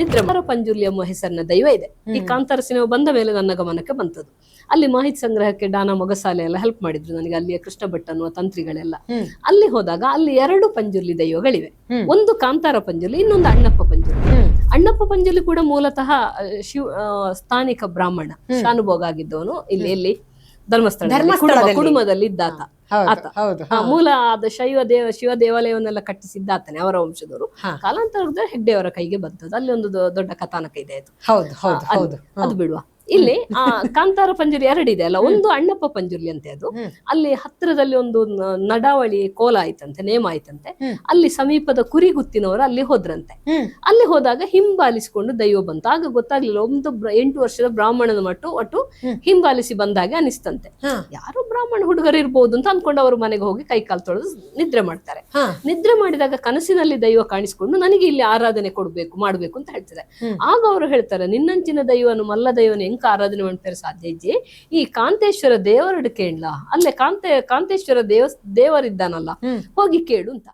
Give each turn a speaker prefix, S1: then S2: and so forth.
S1: ನಿದ್ರೆ ಪಂಜುರ್ಲಿ ಎಂಬ ಹೆಸರಿನ ದೈವ ಇದೆ. ಈ ಕಾಂತಾರ ಸಿನಿಮಾ ಬಂದ ಮೇಲೆ ನನ್ನ ಗಮನಕ್ಕೆ ಬಂತದ್ದು. ಅಲ್ಲಿ ಮಾಹಿತಿ ಸಂಗ್ರಹಕ್ಕೆ ಡಾನಾ ಮೊಗಸಾಲೆ ಎಲ್ಲ ಹೆಲ್ಪ್ ಮಾಡಿದ್ರು ನನಗೆ, ಅಲ್ಲಿಯ ಕೃಷ್ಣ ಭಟ್ ಅನ್ನುವ ತಂತ್ರಿಗಳೆಲ್ಲ. ಅಲ್ಲಿ ಹೋದಾಗ ಅಲ್ಲಿ 2 ಪಂಜುರ್ಲಿ ದೈವಗಳಿವೆ. ಒಂದು ಕಾಂತಾರ ಪಂಜುರ್ಲಿ, ಇನ್ನೊಂದು ಅಣ್ಣಪ್ಪ ಪಂಜುರ್ಲಿ. ಅಣ್ಣಪ್ಪ ಪಂಜುರ್ಲಿ ಕೂಡ ಮೂಲತಃ ಸ್ಥಾನಿಕ ಬ್ರಾಹ್ಮಣ, ಶಾನುಭೋಗ ಆಗಿದ್ದವನು. ಇಲ್ಲಿ ಧರ್ಮಸ್ಥಳ ಕುಟುಂಬದಲ್ಲಿ ಇದ್ದಾತ. ಮೂಲ ಆದ ಶಿವ ದೇವಾಲಯವನ್ನೆಲ್ಲ ಕಟ್ಟಿಸಿದ್ದಾತನೆ, ಅವರ ವಂಶದವರು. ಕಾಲಾಂತರದ ಹೆಗ್ಡೆಯವರ ಕೈಗೆ ಬಂತದ್ದು. ಅಲ್ಲಿ ಒಂದು ದೊಡ್ಡ ಕಥಾನಕ ಇದೆ. ಅದು ಬಿಡುವ. ಇಲ್ಲಿ ಕಾಂತಾರ ಪಂಜುರ್ಲಿ 2 ಇದೆ ಅಲ್ಲ. ಒಂದು ಅಣ್ಣಪ್ಪ ಪಂಜುರ್ಲಿ ಅಂತೆ. ಅದು ಅಲ್ಲಿ ಹತ್ತಿರದಲ್ಲಿ ಒಂದು ನಡಾವಳಿ ಕೋಲ ಆಯ್ತಂತೆ, ನೇಮ ಆಯ್ತಂತೆ. ಅಲ್ಲಿ ಸಮೀಪದ ಕುರಿಗುತ್ತಿನವರು ಅಲ್ಲಿ ಹೋದ್ರಂತೆ. ಅಲ್ಲಿ ಹೋದಾಗ ಹಿಂಬಾಲಿಸಿಕೊಂಡು ದೈವ ಬಂತು. ಆಗ ಗೊತ್ತಾಗ್ಲಿಲ್ಲ, ಒಂದು 8 ವರ್ಷದ ಬ್ರಾಹ್ಮಣನ ಒಟ್ಟು ಹಿಂಬಾಲಿಸಿ ಬಂದಾಗೆ ಅನಿಸ್ತಂತೆ. ಯಾರು ಬ್ರಾಹ್ಮಣ ಹುಡುಗರು ಇರ್ಬೋದು ಅಂತ ಅನ್ಕೊಂಡು ಅವರು ಮನೆಗೆ ಹೋಗಿ ಕೈ ಕಾಲು ತೊಳೆದು ನಿದ್ರೆ ಮಾಡ್ತಾರೆ. ನಿದ್ರೆ ಮಾಡಿದಾಗ ಕನಸಿನಲ್ಲಿ ದೈವ ಕಾಣಿಸ್ಕೊಂಡು ನನಗೆ ಇಲ್ಲಿ ಆರಾಧನೆ ಮಾಡ್ಬೇಕು ಅಂತ ಹೇಳ್ತಾರೆ. ಆಗ ಅವರು ಹೇಳ್ತಾರೆ, ನಿನ್ನಂಚಿನ ದೈವನು ಮಲ್ಲ ದೈವನು ಹೆಂಗ್ ಆರಾಧನೆ ಮಾಡ್ತಾರೆ ಸಾಧ್ಯ ಇಜ್ಜಿ, ಈ ಕಾಂತೇಶ್ವರ ದೇವರಡು ಕೇಳಲ್ಲ, ಅಲ್ಲೇ ಕಾಂತೇಶ್ವರ ದೇವರಿದ್ದಾನಲ್ಲ, ಹೋಗಿ ಕೇಳು ಅಂತ.